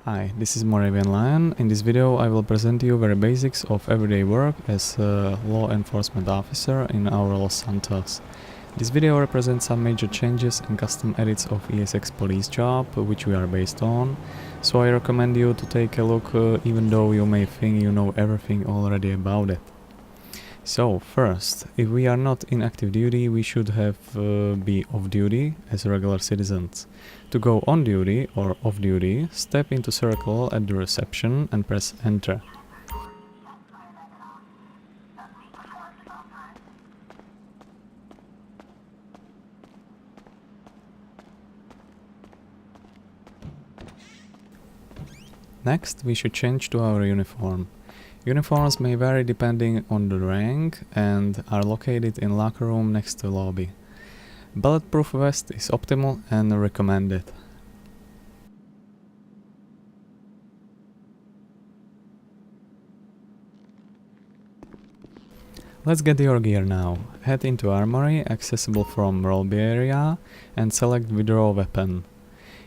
Hi, this is Moravian Lion. In this video I will present you very basics of everyday work as a law enforcement officer in our Los Santos. This video represents some major changes and custom edits of ESX police job, which we are based on, so I recommend you to take a look even though you may think you know everything already about it. So first, if we are not in active duty, we should have be off duty as regular citizens. To go on duty or off duty, step into circle at the reception and press enter. Next, we should change to our uniform. Uniforms may vary depending on the rank and are located in locker room next to lobby. Bulletproof vest is optimal and recommended. Let's get your gear now. Head into armory, accessible from lobby area, and select withdraw weapon.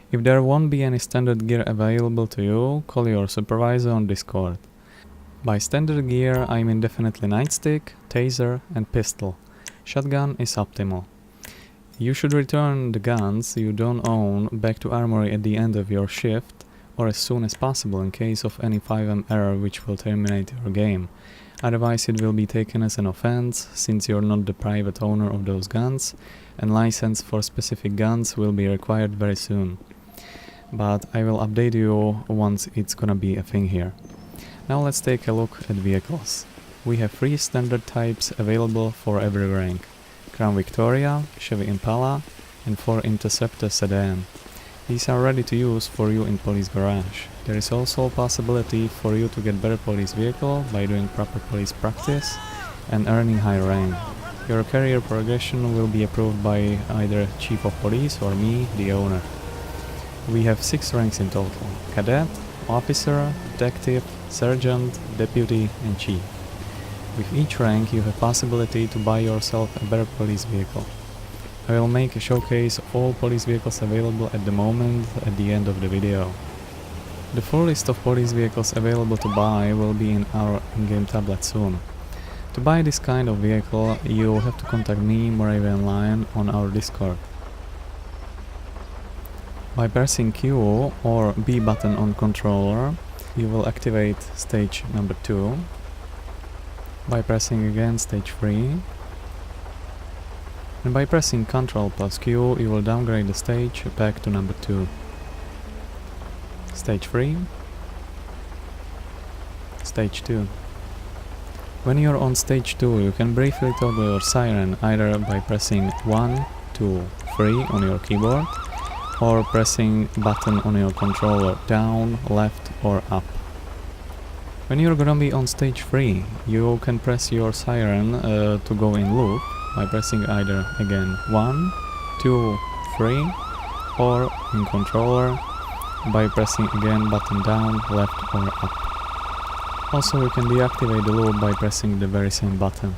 If there won't be any standard gear available to you, call your supervisor on Discord. By standard gear I mean definitely nightstick, taser and pistol. Shotgun is optimal. You should return the guns you don't own back to armory at the end of your shift or as soon as possible in case of any 5M error which will terminate your game. Otherwise it will be taken as an offense since you're not the private owner of those guns and license for specific guns will be required very soon. But I will update you once it's gonna be a thing here. Now let's take a look at vehicles. We have 3 standard types available for every rank: Crown Victoria, Chevy Impala and 4 Interceptor sedan. These are ready to use for you in police garage. There is also a possibility for you to get better police vehicle by doing proper police practice and earning high rank. Your career progression will be approved by either Chief of Police or me, the owner. We have 6 ranks in total: Cadet, Officer, Detective, Sergeant, Deputy and Chief. With each rank you have possibility to buy yourself a better police vehicle. I will make a showcase of all police vehicles available at the moment at the end of the video. The full list of police vehicles available to buy will be in our in-game tablet soon. To buy this kind of vehicle you have to contact me, Moravian Lion, on our Discord. By pressing Q or B button on controller, you will activate stage number 2. By pressing again stage 3. And by pressing Ctrl plus Q, you will downgrade the stage back to number 2. Stage 3. Stage 2. When you're on stage 2, you can briefly toggle your siren either by pressing 1, 2, 3 on your keyboard, or pressing button on your controller down, left or up. When you're gonna be on stage 3, you can press your siren to go in loop by pressing either again 1, 2, 3 or in controller by pressing again button down, left or up. Also you can deactivate the loop by pressing the very same button.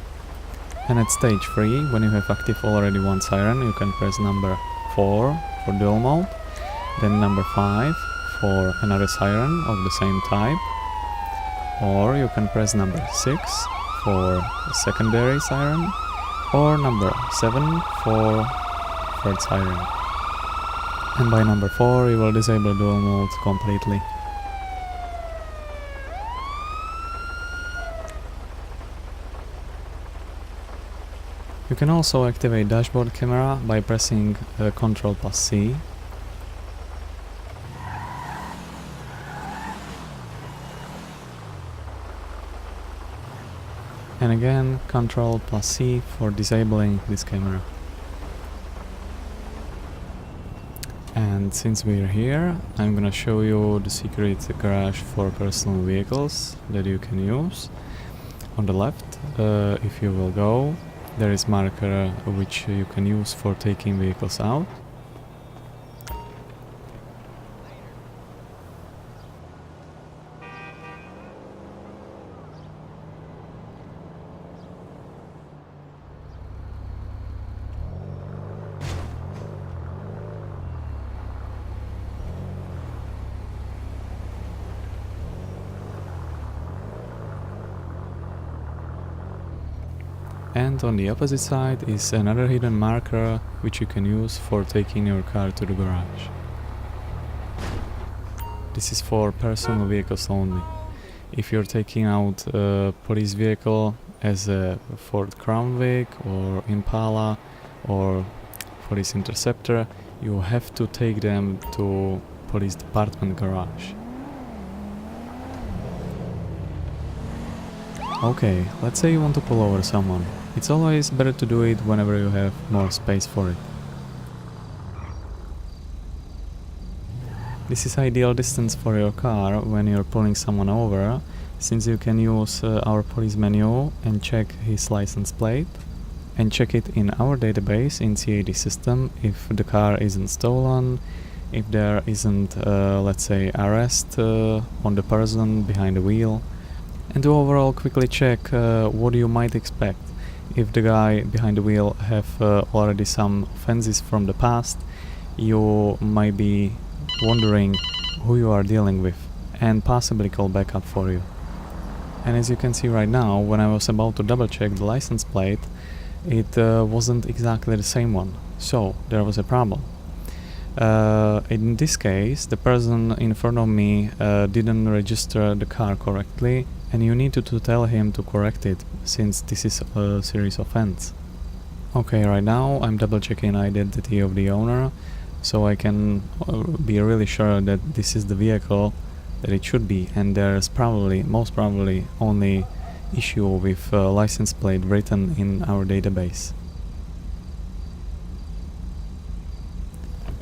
And at stage 3, when you have active already one siren, you can press number 4 for dual mode, then number 5 for another siren of the same type, or you can press number 6 for a secondary siren, or number 7 for third siren. And by number 4 you will disable dual mode completely. You can also activate dashboard camera by pressing Ctrl plus C. And again Ctrl plus C for disabling this camera. And since we're here, I'm gonna show you the secret garage for personal vehicles that you can use. On the left, if you will go, there is marker which you can use for taking vehicles out. And on the opposite side is another hidden marker which you can use for taking your car to the garage. This is for personal vehicles only. If you're taking out a police vehicle as a Ford Crown Vic or Impala or police interceptor, you have to take them to police department garage. Okay, let's say you want to pull over someone. It's always better to do it whenever you have more space for it. This is ideal distance for your car when you're pulling someone over, since you can use our police menu and check his license plate and check it in our database in CAD system if the car isn't stolen, if there isn't, let's say, arrest on the person behind the wheel, and to overall quickly check what you might expect. If the guy behind the wheel have already some offenses from the past, you might be wondering who you are dealing with and possibly call backup for you. And as you can see right now, when I was about to double check the license plate, it wasn't exactly the same one, so there was a problem. In this case, the person in front of me didn't register the car correctly, and you need to tell him to correct it, since this is a serious offense. Okay, right now I'm double checking identity of the owner, so I can be really sure that this is the vehicle that it should be, and there's most probably only issue with license plate written in our database.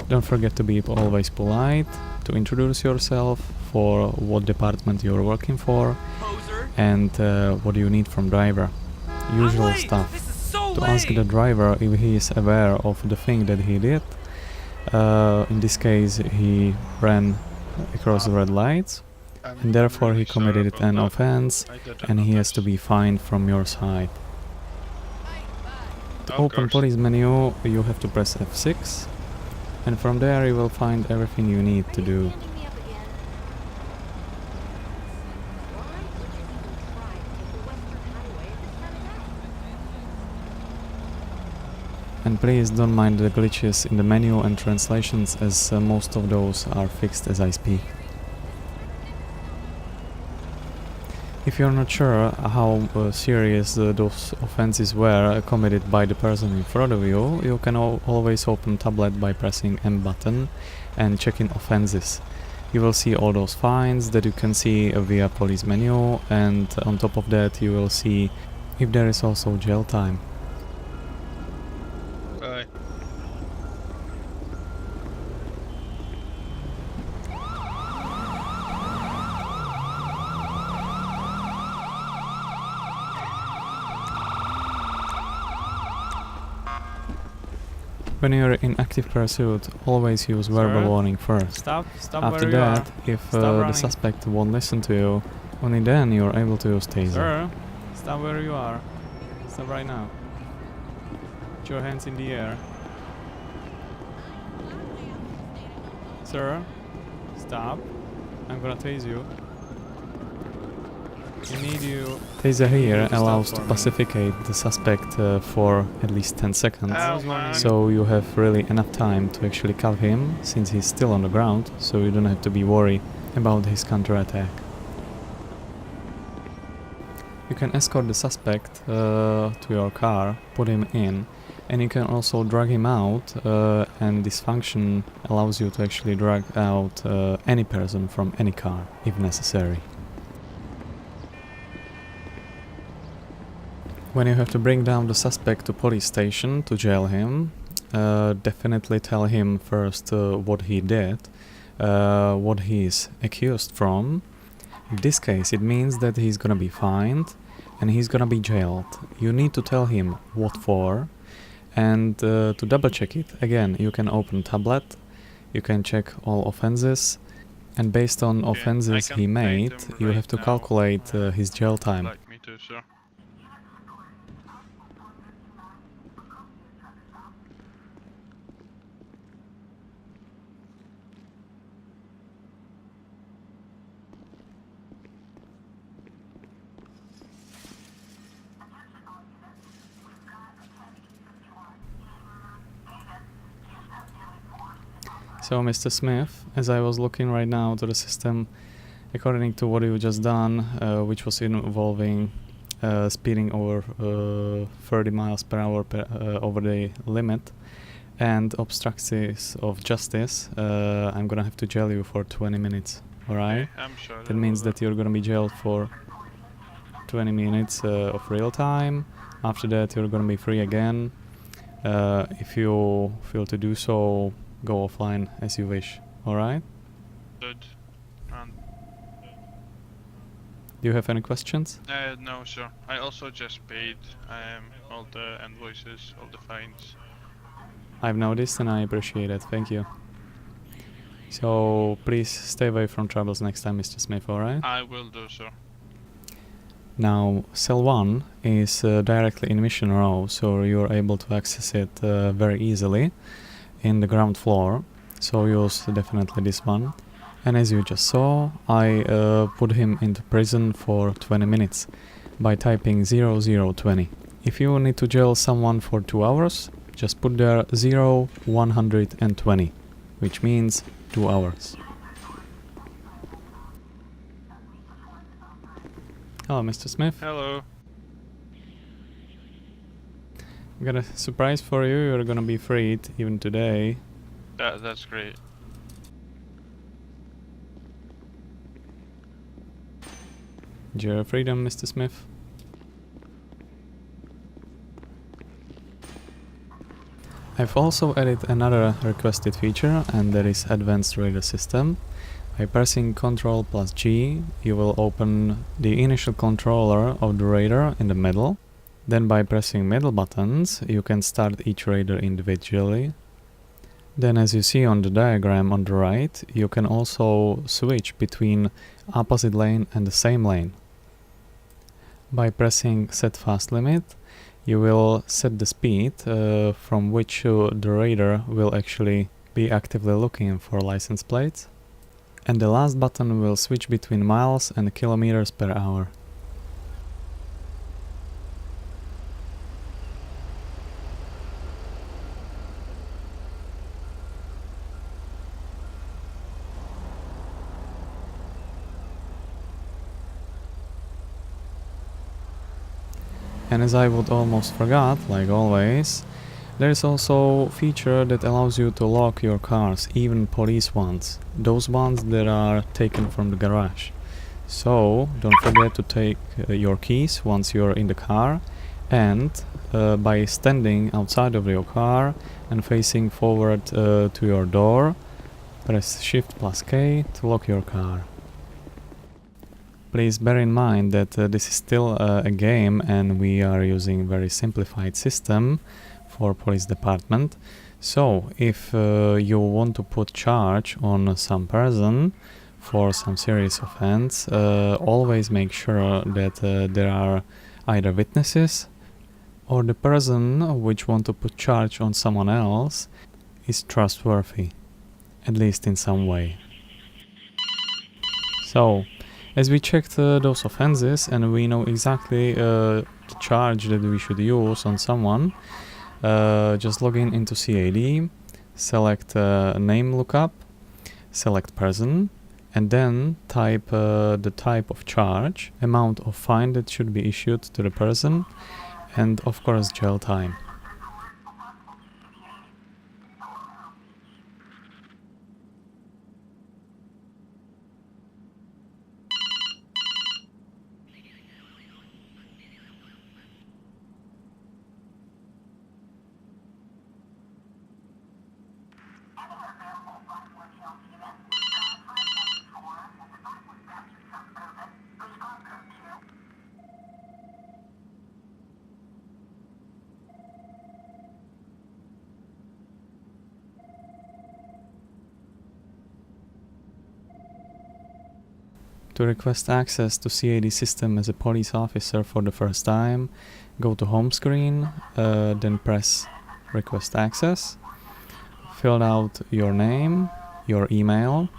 Don't forget to be always polite, to introduce yourself, for what department you're working for, and what you need from driver. Usual stuff. To ask the driver if he is aware of the thing that he did. In this case, he ran across the red lights, and therefore he committed an offense, and he has to be fined from your side. To open police menu, you have to press F6, and from there you will find everything you need to do. And please don't mind the glitches in the menu and translations, as most of those are fixed as I speak. If you're not sure how serious those offenses were committed by the person in front of you, you can always open tablet by pressing M button and checking offenses. You will see all those fines that you can see via police menu, and on top of that you will see if there is also jail time. When you're in active pursuit, always use verbal warning first. Stop After that, if the suspect won't listen to you, only then you're able to use taser. Sir, stop where you are. Stop right now. Put your hands in the air. Sir, stop. I'm gonna tase you. Taser here allows to pacificate the suspect for at least 10 seconds, so you have really enough time to actually cuff him, since he's still on the ground, so you don't have to be worried about his counterattack. You can escort the suspect to your car, put him in, and you can also drag him out, and this function allows you to actually drag out any person from any car, if necessary. When you have to bring down the suspect to police station to jail him, definitely tell him first what he did, what he is accused from. In this case, it means that he's gonna be fined and he's gonna be jailed. You need to tell him what for, and to double check it, again, you can open tablet, you can check all offenses, and based on offenses he made, you have to calculate his jail time. Like me too, sir. So, Mr. Smith, as I was looking right now to the system, according to what you just done, which was involving speeding over 30 miles per hour over the limit and obstructions of justice, I'm gonna have to jail you for 20 minutes, alright? Okay, I'm sure. That means that you're gonna be jailed for 20 minutes of real time. After that, you're gonna be free again. If you feel to do so, go offline as you wish, alright? Good. And, Do you have any questions? no, sir. I also just paid all the invoices, all the fines. I've noticed and I appreciate it, thank you. So please stay away from troubles next time, Mr. Smith, alright? I will do, sir. Now, cell 1 is directly in Mission Row, so you're able to access it very easily in the ground floor, so use definitely this one. And as you just saw, I put him into prison for 20 minutes by typing 0020. If you need to jail someone for 2 hours, just put there 0120, which means 2 hours. Hello, Mr. Smith. Hello. I got a surprise for you. You're gonna be freed even today. That's great. Enjoy your freedom, Mr. Smith. I've also added another requested feature, and that is Advanced Radar System. By pressing Ctrl plus G, you will open the initial controller of the radar in the middle. Then by pressing middle buttons, you can start each radar individually. Then as you see on the diagram on the right, you can also switch between opposite lane and the same lane. By pressing Set Fast Limit, you will set the speed from which the radar will actually be actively looking for license plates. And the last button will switch between miles and kilometers per hour. And as I would almost forgot, like always, there is also a feature that allows you to lock your cars, even police ones, those ones that are taken from the garage. So don't forget to take your keys once you're in the car, and by standing outside of your car and facing forward to your door, press Shift plus K to lock your car. Please bear in mind that this is still a game and we are using a very simplified system for police department. So if you want to put charge on some person for some serious offense, always make sure that there are either witnesses or the person which want to put charge on someone else is trustworthy, at least in some way. So as we checked those offenses and we know exactly the charge that we should use on someone, just log in into CAD, select name lookup, select person, and then type the type of charge, amount of fine that should be issued to the person, and of course jail time. To request access to CAD system as a police officer for the first time, go to home screen, then press request access, fill out your name, your email.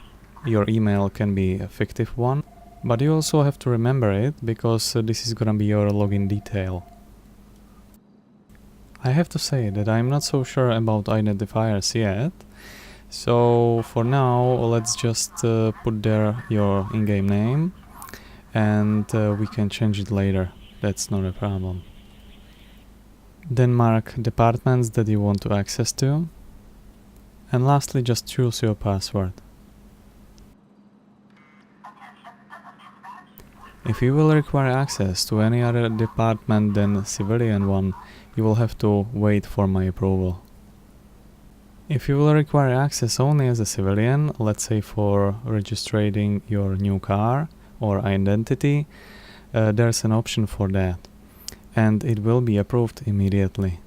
Your email can be a fictive one, but you also have to remember it because this is gonna be your login detail. I have to say that I'm not so sure about identifiers yet, So for now, let's just put there your in-game name, and we can change it later. That's not a problem. Then mark departments that you want to access to, and lastly just choose your password. If you will require access to any other department than a civilian one, you will have to wait for my approval. If you will require access only as a civilian, let's say for registering your new car or identity, there's an option for that, and it will be approved immediately.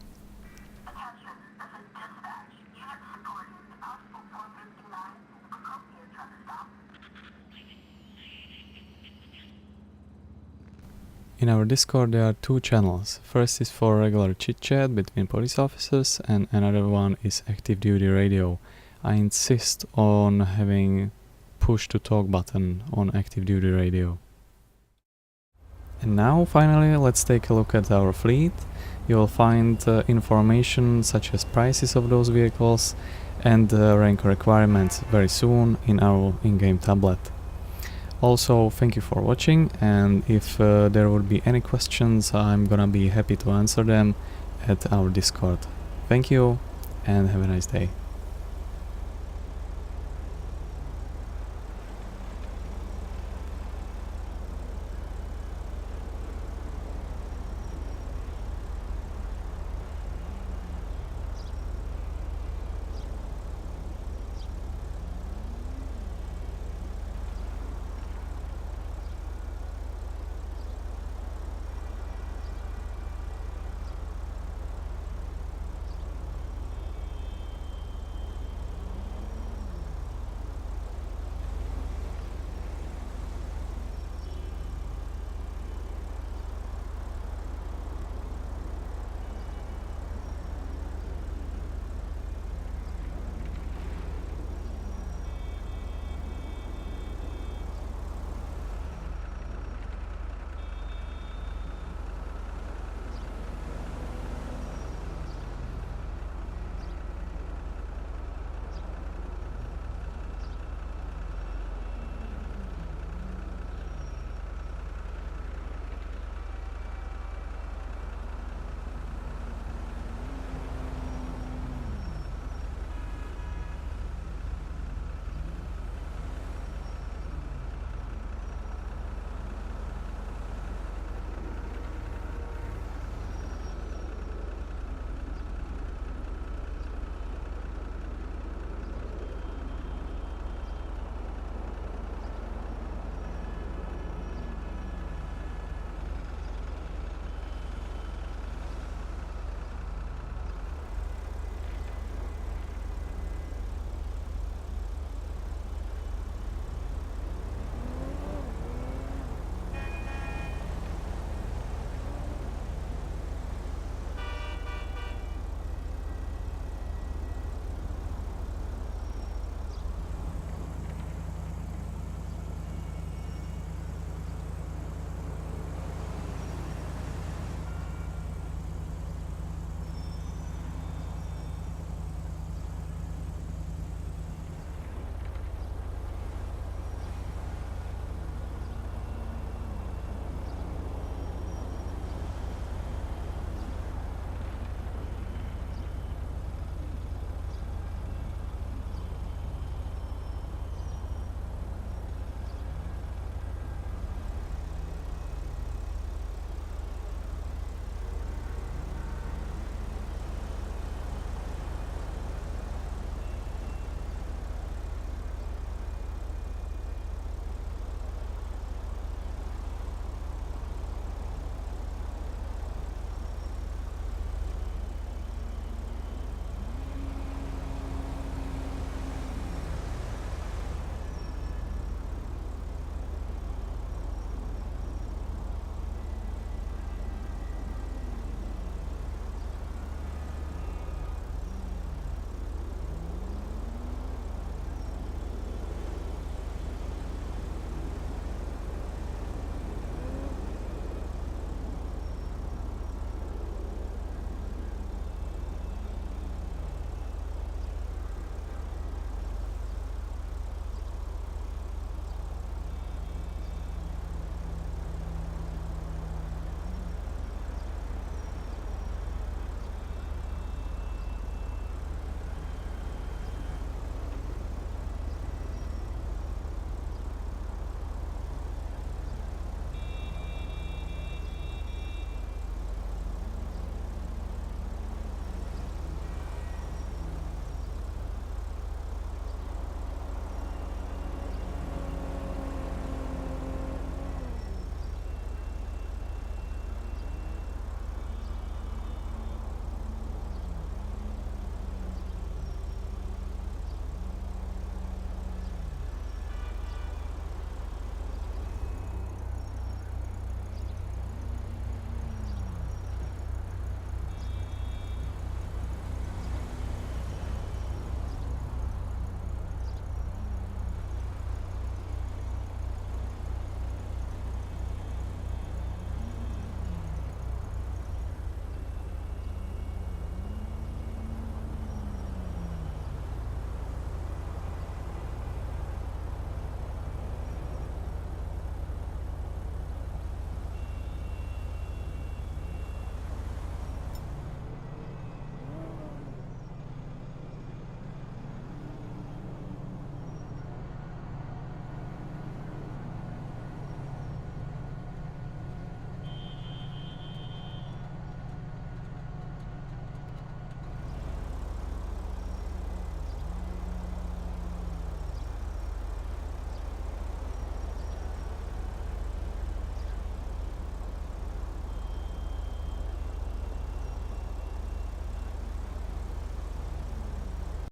In our Discord there are two channels. First is for regular chit-chat between police officers, and another one is active duty radio. I insist on having push to talk button on active duty radio. And now finally let's take a look at our fleet. You will find information such as prices of those vehicles and rank requirements very soon in our in-game tablet. Also, thank you for watching, and if there would be any questions, I'm gonna be happy to answer them at our Discord. Thank you and have a nice day.